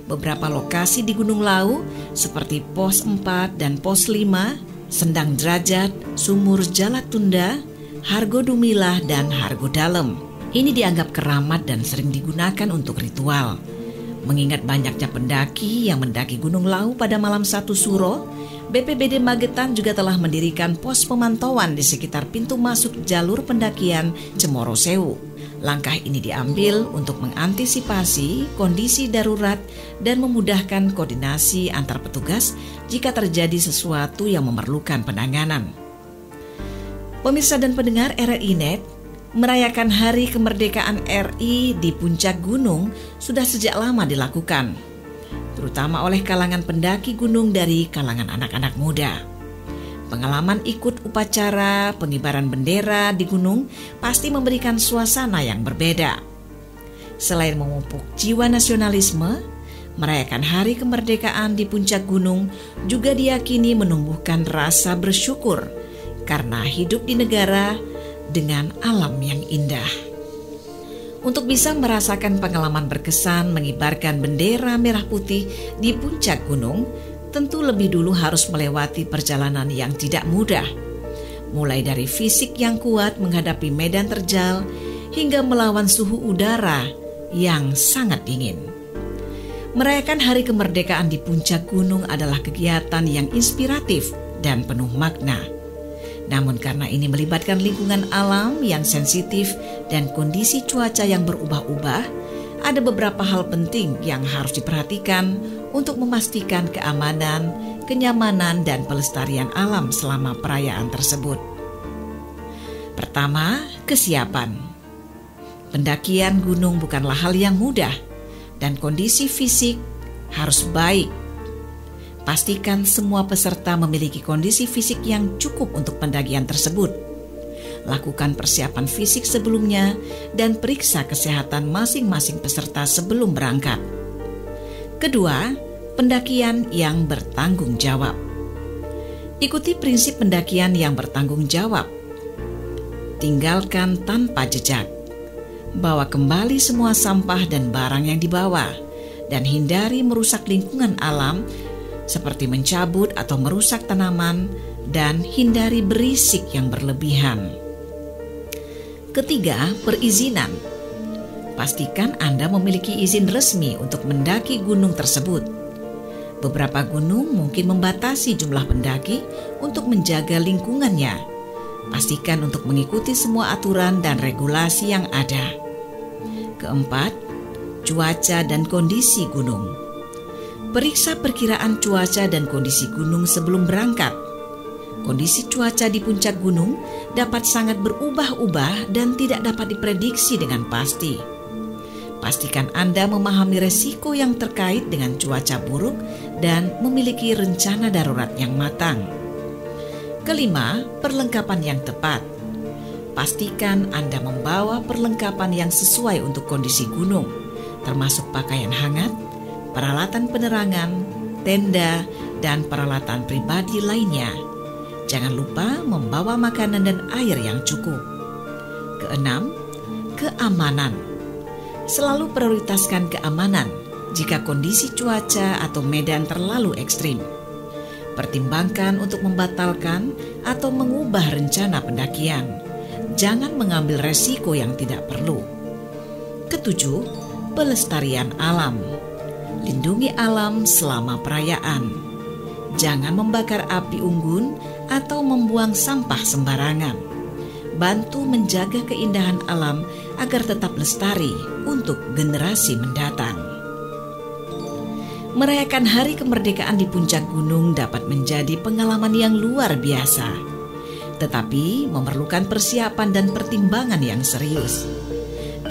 Beberapa lokasi di Gunung Lawu seperti Pos 4 dan Pos 5, Sendang Derajat, Sumur Jalatunda, Hargo Dumilah, dan Hargo Dalem ini dianggap keramat dan sering digunakan untuk ritual. Mengingat banyaknya pendaki yang mendaki Gunung Lawu pada malam 1 Suro, BPBD Magetan juga telah mendirikan pos pemantauan di sekitar pintu masuk jalur pendakian Cemoro Sewu. Langkah ini diambil untuk mengantisipasi kondisi darurat dan memudahkan koordinasi antar petugas jika terjadi sesuatu yang memerlukan penanganan. Pemirsa dan pendengar RRI Net, merayakan Hari Kemerdekaan RI di puncak gunung sudah sejak lama dilakukan, terutama oleh kalangan pendaki gunung dari kalangan anak-anak muda. Pengalaman ikut upacara pengibaran bendera di gunung pasti memberikan suasana yang berbeda. Selain memupuk jiwa nasionalisme, merayakan hari kemerdekaan di puncak gunung juga diyakini menumbuhkan rasa bersyukur karena hidup di negara dengan alam yang indah. Untuk bisa merasakan pengalaman berkesan mengibarkan bendera merah putih di puncak gunung, tentu lebih dulu harus melewati perjalanan yang tidak mudah. Mulai dari fisik yang kuat menghadapi medan terjal, hingga melawan suhu udara yang sangat dingin. Merayakan hari kemerdekaan di puncak gunung adalah kegiatan yang inspiratif dan penuh makna. Namun karena ini melibatkan lingkungan alam yang sensitif dan kondisi cuaca yang berubah-ubah, ada beberapa hal penting yang harus diperhatikan untuk memastikan keamanan, kenyamanan, dan pelestarian alam selama perayaan tersebut. Pertama, kesiapan. Pendakian gunung bukanlah hal yang mudah dan kondisi fisik harus baik. Pastikan semua peserta memiliki kondisi fisik yang cukup untuk pendakian tersebut. Lakukan persiapan fisik sebelumnya dan periksa kesehatan masing-masing peserta sebelum berangkat. Kedua, pendakian yang bertanggung jawab. Ikuti prinsip pendakian yang bertanggung jawab. Tinggalkan tanpa jejak. Bawa kembali semua sampah dan barang yang dibawa, dan hindari merusak lingkungan alam seperti mencabut atau merusak tanaman, dan hindari berisik yang berlebihan. Ketiga, perizinan. Pastikan Anda memiliki izin resmi untuk mendaki gunung tersebut. Beberapa gunung mungkin membatasi jumlah pendaki untuk menjaga lingkungannya. Pastikan untuk mengikuti semua aturan dan regulasi yang ada. Keempat, cuaca dan kondisi gunung. Periksa perkiraan cuaca dan kondisi gunung sebelum berangkat. Kondisi cuaca di puncak gunung dapat sangat berubah-ubah dan tidak dapat diprediksi dengan pasti. Pastikan Anda memahami resiko yang terkait dengan cuaca buruk dan memiliki rencana darurat yang matang. Kelima, perlengkapan yang tepat. Pastikan Anda membawa perlengkapan yang sesuai untuk kondisi gunung, termasuk pakaian hangat, peralatan penerangan, tenda, dan peralatan pribadi lainnya. Jangan lupa membawa makanan dan air yang cukup. Keenam, keamanan. Selalu prioritaskan keamanan jika kondisi cuaca atau medan terlalu ekstrim. Pertimbangkan untuk membatalkan atau mengubah rencana pendakian. Jangan mengambil resiko yang tidak perlu. Ketujuh, pelestarian alam. Lindungi alam selama perayaan. Jangan membakar api unggun atau membuang sampah sembarangan. Bantu menjaga keindahan alam agar tetap lestari untuk generasi mendatang. Merayakan hari kemerdekaan di puncak gunung dapat menjadi pengalaman yang luar biasa, tetapi memerlukan persiapan dan pertimbangan yang serius.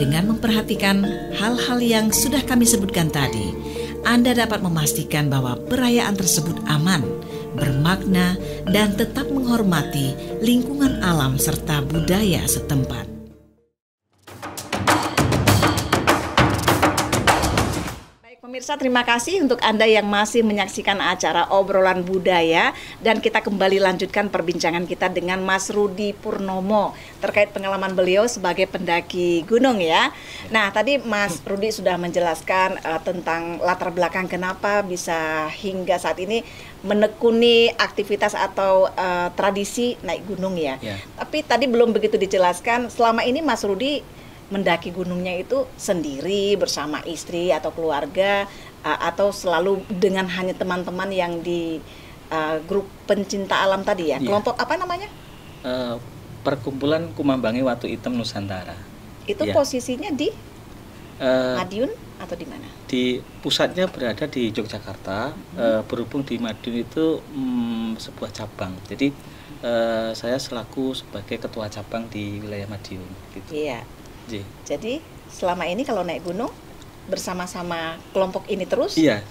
Dengan memperhatikan hal-hal yang sudah kami sebutkan tadi, Anda dapat memastikan bahwa perayaan tersebut aman, bermakna, dan tetap menghormati lingkungan alam serta budaya setempat. Pemirsa, terima kasih untuk Anda yang masih menyaksikan acara Obrolan Budaya, dan kita kembali lanjutkan perbincangan kita dengan Mas Rudi Purnomo terkait pengalaman beliau sebagai pendaki gunung ya. Nah, tadi Mas Rudi sudah menjelaskan tentang latar belakang kenapa bisa hingga saat ini menekuni aktivitas atau tradisi naik gunung ya. Tapi tadi belum begitu dijelaskan, selama ini Mas Rudi mendaki gunungnya itu sendiri bersama istri atau keluarga, atau selalu dengan hanya teman-teman yang di grup pencinta alam tadi ya? Kelompok apa namanya? Perkumpulan Kumambangi Watu Hitam Nusantara. Itu posisinya di Madiun atau di mana? Di pusatnya berada di Yogyakarta. Berhubung di Madiun itu sebuah cabang. Jadi saya selaku sebagai ketua cabang di wilayah Madiun. Gitu. Iya. Jadi selama ini kalau naik gunung bersama-sama kelompok ini terus? Iya,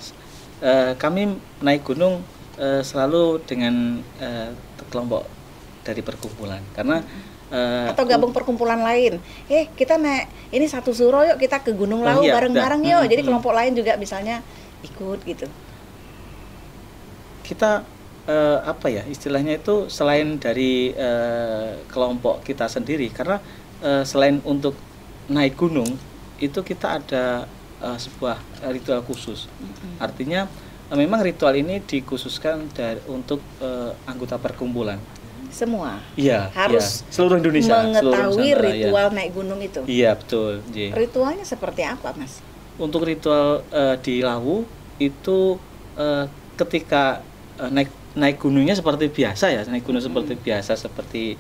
kami naik gunung selalu dengan kelompok dari perkumpulan, karena atau gabung perkumpulan lain. Kita naik ini satu suro yuk, kita ke Gunung Lawu bareng-bareng yuk. Jadi kelompok lain juga misalnya ikut gitu. Kita istilahnya itu selain dari kelompok kita sendiri, karena selain untuk naik gunung itu kita ada sebuah ritual khusus. Artinya memang ritual ini dikhususkan untuk anggota perkumpulan. Semua. Iya. Harus seluruh Indonesia. Mengetahui ritual naik gunung itu. Iya betul. Ritualnya seperti apa, Mas? Untuk ritual di Lawu itu ketika naik gunungnya seperti biasa ya, naik gunung seperti biasa seperti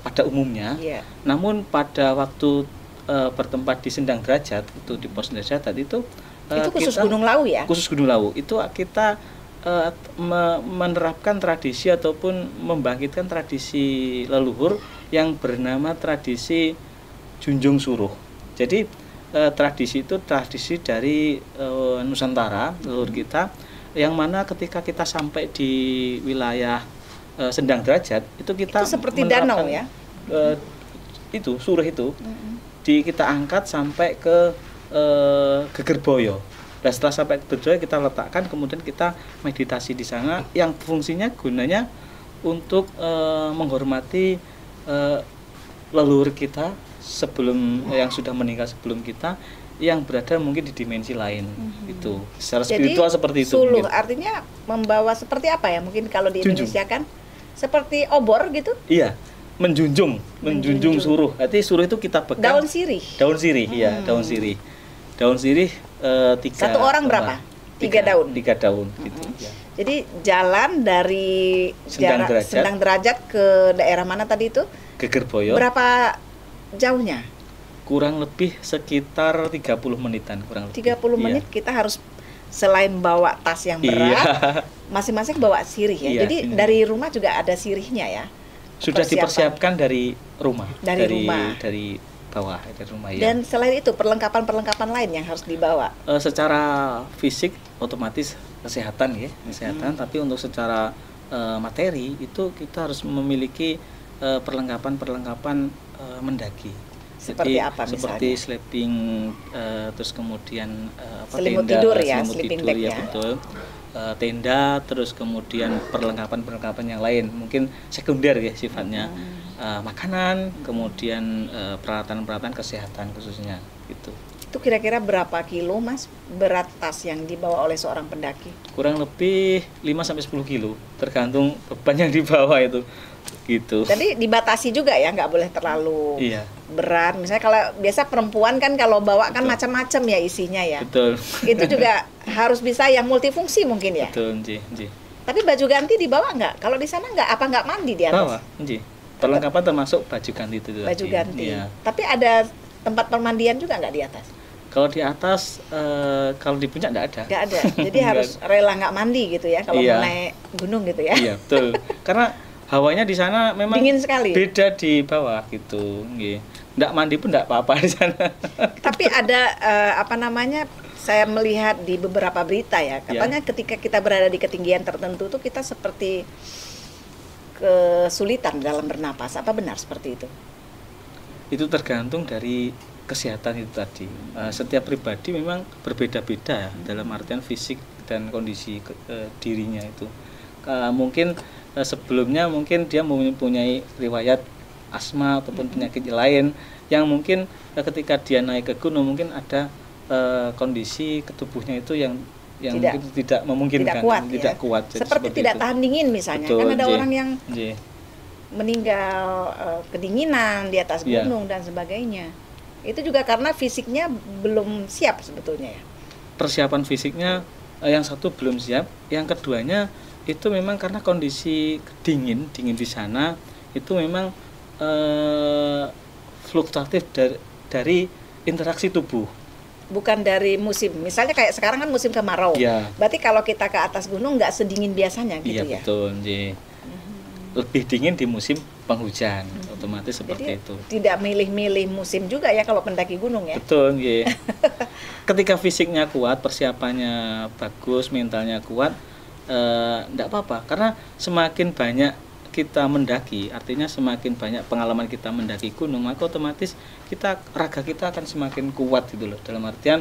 pada umumnya. Namun pada waktu bertempat di Sendang Derajat, itu di pos Derajat itu khusus Gunung Lawu ya? Khusus Gunung Lawu. Itu kita menerapkan tradisi ataupun membangkitkan tradisi leluhur yang bernama tradisi Junjung Suruh. Jadi tradisi itu tradisi dari Nusantara, leluhur kita, yang mana ketika kita sampai di wilayah Sendang Derajat itu kita itu seperti danau ya? Itu suruh itu kita angkat sampai ke Gegerboyo. Dan setelah sampai ke Gegerboyo kita letakkan, kemudian kita meditasi di sana, yang fungsinya gunanya untuk menghormati leluhur kita sebelum yang sudah meninggal sebelum kita, yang berada mungkin di dimensi lain. Itu secara spiritual seperti itu. Suluh artinya membawa seperti apa ya? Mungkin kalau di Indonesia kan seperti obor gitu? Iya, menjunjung suruh. Artinya suruh itu kita pegang daun sirih, iya, daun sirih. Daun sirih 3. Satu orang berapa? 3 daun. 3 daun gitu ya. Jadi jalan dari Sendang Derajat ke daerah mana tadi itu? Gegerboyo. Berapa jauhnya? Kurang lebih sekitar 30 menitan kurang lebih. 30 menit kita harus selain bawa tas yang berat, masing-masing bawa sirih ya. Jadi dari rumah juga ada sirihnya ya. Sudah dipersiapkan dari rumah. Dari bawah dari rumah ya. Dan selain itu perlengkapan lain yang harus dibawa. Secara fisik otomatis kesehatan ya, kesehatan. Tapi untuk secara materi itu kita harus memiliki perlengkapan mendaki. Seperti apa misalnya? Seperti sleeping, terus kemudian selimut tenda, tidur ya, selimut sleeping tidur bag ya, ya. betul. Tenda, terus kemudian perlengkapan yang lain, mungkin sekunder ya sifatnya, makanan, kemudian peralatan kesehatan khususnya gitu. Itu kira-kira berapa kilo Mas berat tas yang dibawa oleh seorang pendaki? Kurang lebih 5-10 kilo, tergantung beban yang dibawa itu gitu. Jadi dibatasi juga ya, nggak boleh terlalu berat. Misalnya kalau biasa perempuan kan kalau bawa kan macam-macam ya isinya ya. Betul. Itu juga harus bisa yang multifungsi mungkin ya. Betul, Tapi baju ganti dibawa nggak? Kalau di sana nggak mandi di atas? Bawa, perlengkapan termasuk baju ganti itu. Baju ganti. Ya. Tapi ada tempat permandian juga nggak di atas? Kalau di atas, kalau di puncak nggak ada. Nggak ada. Jadi harus rela nggak mandi gitu ya kalau mau naik gunung gitu ya. Iya betul. Karena hawanya di sana memang dingin sekali. Beda di bawah gitu. Nggak mandi pun nggak apa-apa di sana. Tapi ada saya melihat di beberapa berita ya, katanya ketika kita berada di ketinggian tertentu tuh kita seperti kesulitan dalam bernapas. Apa benar seperti itu? Itu tergantung dari kesehatan itu tadi. Setiap pribadi memang berbeda-beda ya, dalam artian fisik dan kondisi dirinya itu. Mungkin sebelumnya mungkin dia mempunyai riwayat asma ataupun penyakit lain yang mungkin ketika dia naik ke gunung mungkin ada kondisi ketubuhnya itu yang mungkin tidak memungkinkan, tidak kuat. Seperti tidak tahan dingin misalnya. Betul, kan ada orang yang meninggal kedinginan di atas gunung dan sebagainya. Itu juga karena fisiknya belum siap sebetulnya ya. Persiapan fisiknya yang satu belum siap, yang keduanya itu memang karena kondisi dingin di sana itu memang fluktuatif dari interaksi tubuh. Bukan dari musim. Misalnya kayak sekarang kan musim kemarau. Ya. Berarti kalau kita ke atas gunung nggak sedingin biasanya gitu ya? Iya betul. Lebih dingin di musim penghujan. Otomatis seperti itu. Tidak milih-milih musim juga ya kalau pendaki gunung ya? Betul. Ketika fisiknya kuat, persiapannya bagus, mentalnya kuat, enggak apa-apa. Karena semakin banyak kita mendaki, artinya semakin banyak pengalaman kita mendaki gunung, maka otomatis raga kita akan semakin kuat gitu loh, dalam artian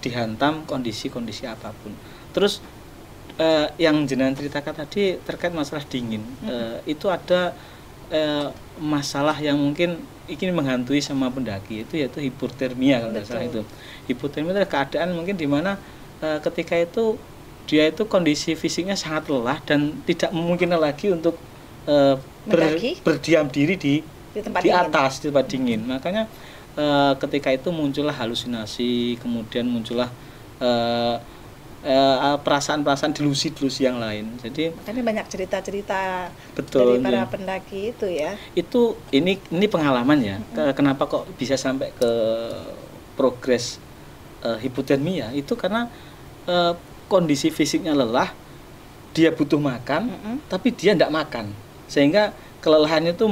dihantam kondisi-kondisi apapun. Terus yang jenengan ceritakan tadi terkait masalah dingin, itu ada masalah yang mungkin ini menghantui sama pendaki, itu yaitu hipotermia kalau tidak salah itu. Hipotermia itu keadaan mungkin di mana ketika itu dia itu kondisi fisiknya sangat lelah dan tidak memungkinkan lagi untuk berdiam diri di atas di tempat dingin. Makanya ketika itu muncullah halusinasi, kemudian muncullah perasaan-perasaan delusi-delusi yang lain. Jadi makanya banyak cerita-cerita betul, dari para pendaki itu ya. Itu ini pengalaman ya. Kenapa kok bisa sampai ke progres hipotermia? Itu karena kondisi fisiknya lelah, dia butuh makan, tapi dia tidak makan, sehingga kelelahannya itu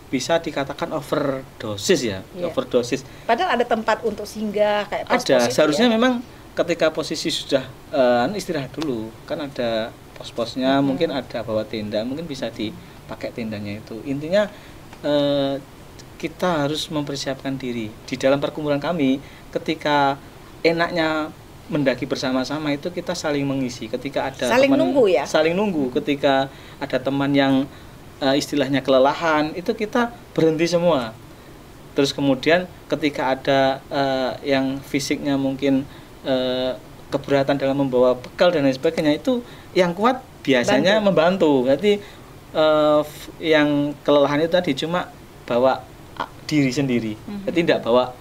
bisa dikatakan overdosis ya, overdosis. Padahal ada tempat untuk singgah kayak ada, seharusnya memang ketika posisi sudah istirahat dulu, kan ada pos-posnya, mungkin ada bawa tenda, mungkin bisa dipakai tendanya itu. Intinya kita harus mempersiapkan diri. Di dalam perkumpulan kami, ketika enaknya mendaki bersama-sama itu kita saling mengisi. Ketika ada saling nunggu ya, saling nunggu. Ketika ada teman yang istilahnya kelelahan, itu kita berhenti semua. Terus kemudian ketika ada yang fisiknya mungkin keberatan dalam membawa bekal dan lain sebagainya, itu yang kuat biasanya membantu. Jadi yang kelelahan itu tadi cuma bawa diri sendiri, jadi tidak bawa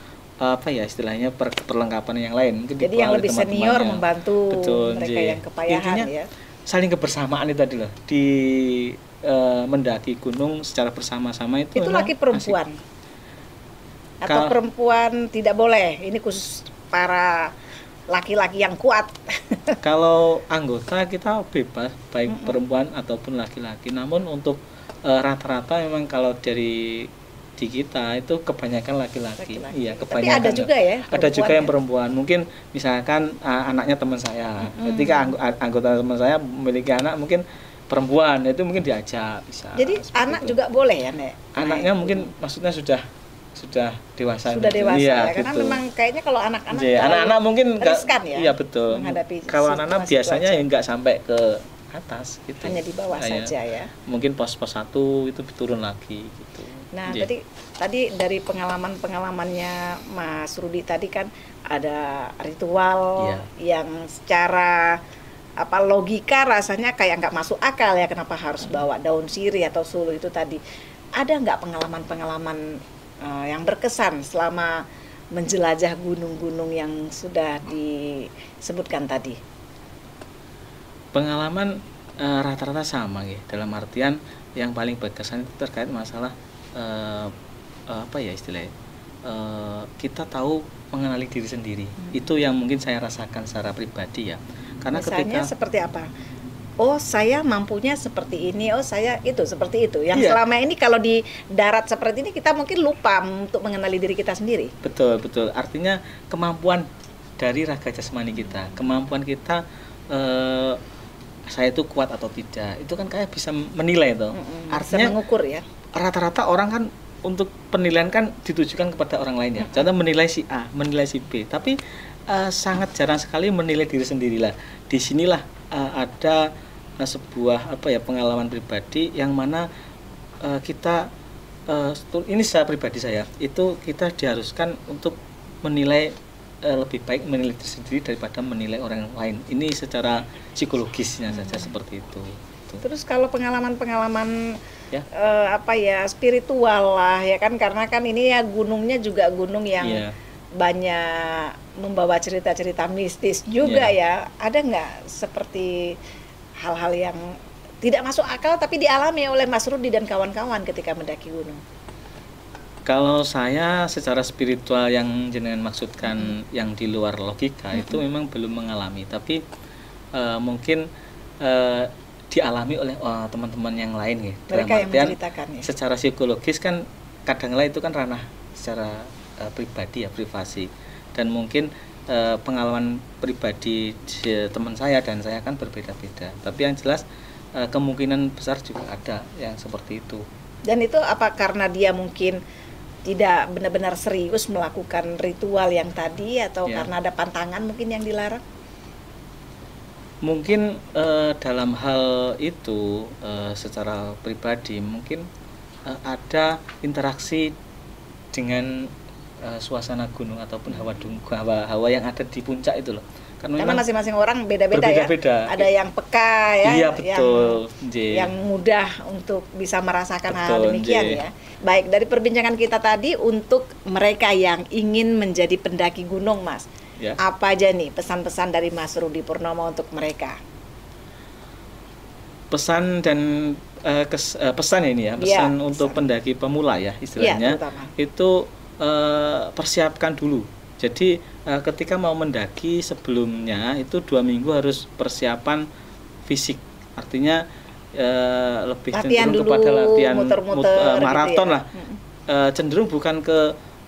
istilahnya perlengkapan yang lain. Mungkin jadi yang lebih senior membantu. Betul, mereka yang kepayahan. Intinya, ya saling kebersamaan itu tadi loh, di mendaki gunung secara bersama-sama itu laki perempuan asik. Atau perempuan tidak boleh, ini khusus para laki-laki yang kuat. Kalau anggota kita bebas, baik perempuan ataupun laki-laki, namun untuk rata-rata memang kalau di kita itu kebanyakan laki-laki. Iya, kebanyakan. Tapi ada juga ya perempuan. Ada juga yang perempuan. Mungkin misalkan anaknya teman saya. Ketika anggota teman saya memiliki anak mungkin perempuan, itu mungkin diajak bisa. Jadi anak itu juga boleh ya, Nek? Anaknya mungkin maksudnya sudah dewasa. Sudah dewasa ya, karena gitu. memang kayaknya kalau anak-anak anak-anak mungkin riskan ya. Iya betul. Kalau anak-anak biasanya nggak sampai ke atas gitu. Hanya di bawah saja ya. Mungkin pos-pos 1 itu turun lagi gitu. Nah, tadi dari pengalamannya Mas Rudi tadi kan ada ritual yang secara logika rasanya kayak nggak masuk akal ya, kenapa harus bawa daun sirih atau suluh itu tadi. Ada nggak pengalaman-pengalaman yang berkesan selama menjelajah gunung-gunung yang sudah disebutkan tadi? Pengalaman rata-rata sama ya, dalam artian yang paling berkesan itu terkait masalah istilahnya kita tahu mengenali diri sendiri. Itu yang mungkin saya rasakan secara pribadi ya. Karena misalnya seperti apa? Oh, saya mampunya seperti ini. Oh, saya itu seperti itu. Yang selama ini kalau di darat seperti ini kita mungkin lupa untuk mengenali diri kita sendiri. Betul. Artinya kemampuan dari raga jasmani kita, kemampuan kita saya itu kuat atau tidak. Itu kan kayak bisa menilai tuh. Artinya bisa mengukur ya. Rata-rata orang kan untuk penilaian kan ditujukan kepada orang lain ya. Contoh menilai si A, menilai si B, tapi sangat jarang sekali menilai diri sendirilah. Di sinilah ada sebuah pengalaman pribadi yang mana kita ini secara pribadi saya itu kita diharuskan untuk menilai lebih baik menilai diri sendiri daripada menilai orang lain. Ini secara psikologisnya saja seperti itu. Terus kalau pengalaman-pengalaman spiritual lah ya kan, karena kan ini ya gunungnya juga gunung yang banyak membawa cerita-cerita mistis juga ya. Ada nggak seperti hal-hal yang tidak masuk akal tapi dialami oleh Mas Rudi dan kawan-kawan ketika mendaki gunung? Kalau saya secara spiritual yang jenengan maksudkan yang di luar logika itu memang belum mengalami, tapi mungkin dialami oleh teman-teman yang lain ya. Mereka yang menceritakan ya. Secara psikologis kan kadangkala itu kan ranah secara pribadi ya, privasi, dan mungkin pengalaman pribadi teman saya dan saya kan berbeda-beda. Tapi yang jelas kemungkinan besar juga ada yang seperti itu. Dan itu apa karena dia mungkin tidak benar-benar serius melakukan ritual yang tadi, atau karena ada pantangan mungkin yang dilarang? Mungkin dalam hal itu secara pribadi mungkin ada interaksi dengan suasana gunung ataupun hawa yang ada di puncak itu loh. Karena masing-masing orang beda-beda ya. Ada yang peka ya, iya, betul. Yang mudah untuk bisa merasakan hal demikian ya. Baik, dari perbincangan kita tadi, untuk mereka yang ingin menjadi pendaki gunung, Mas, apa aja nih pesan-pesan dari Mas Rudi Purnomo untuk mereka? Pesan dan pesan ini ya, pesan untuk pendaki pemula ya istilahnya, itu persiapkan dulu. Jadi ketika mau mendaki sebelumnya itu 2 minggu harus persiapan fisik. Artinya lebih cenderung kepada latihan maraton gitu ya? Lah. Cenderung bukan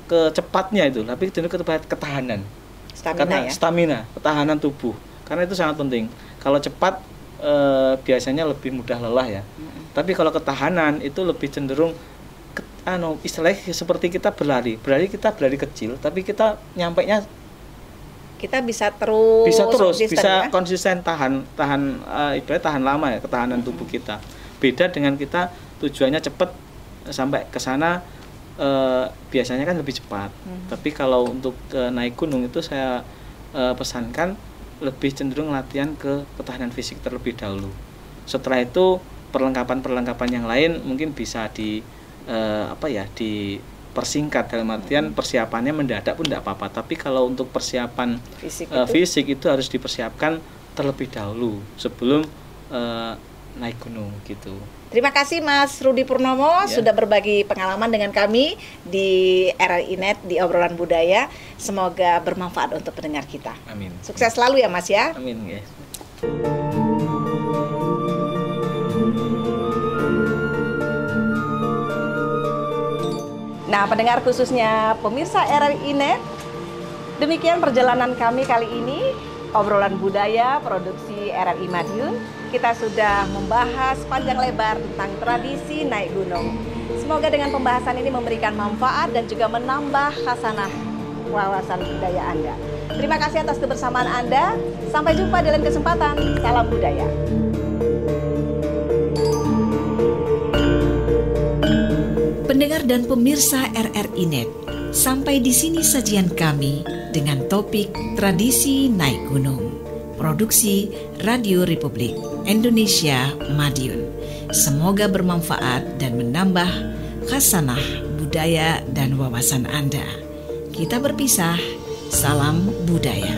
ke cepatnya itu, tapi cenderung kepada ketahanan. Stamina, ketahanan tubuh. Karena itu sangat penting. Kalau cepat biasanya lebih mudah lelah ya. Tapi kalau ketahanan itu lebih cenderung istilahnya seperti kita berlari kita berlari kecil, tapi kita nyampainya kita bisa terus konsisten ibaratnya tahan lama ya, ketahanan tubuh kita. Beda dengan kita tujuannya cepat sampai ke sana, biasanya kan lebih cepat. Tapi kalau untuk naik gunung itu saya pesankan lebih cenderung latihan ke ketahanan fisik terlebih dahulu. Setelah itu perlengkapan yang lain mungkin bisa dipersingkat, dalam artian persiapannya mendadak pun tidak apa-apa. Tapi kalau untuk persiapan fisik itu harus dipersiapkan terlebih dahulu sebelum naik gunung gitu. Terima kasih Mas Rudi Purnomo sudah berbagi pengalaman dengan kami di RRI Net di Obrolan Budaya. Semoga bermanfaat untuk pendengar kita. Amin. Sukses selalu ya Mas ya. Amin ya. Nah, pendengar khususnya pemirsa RRI Net, demikian perjalanan kami kali ini, Obrolan Budaya produksi RRI Madiun. Kita sudah membahas panjang lebar tentang tradisi naik gunung. Semoga dengan pembahasan ini memberikan manfaat dan juga menambah khasanah wawasan budaya Anda. Terima kasih atas kebersamaan Anda. Sampai jumpa di lain kesempatan. Salam budaya. Pendengar dan pemirsa RRI Net, sampai di sini sajian kami dengan topik tradisi naik gunung. Produksi Radio Republik Indonesia Madiun. Semoga bermanfaat dan menambah khasanah budaya dan wawasan Anda. Kita berpisah. Salam budaya.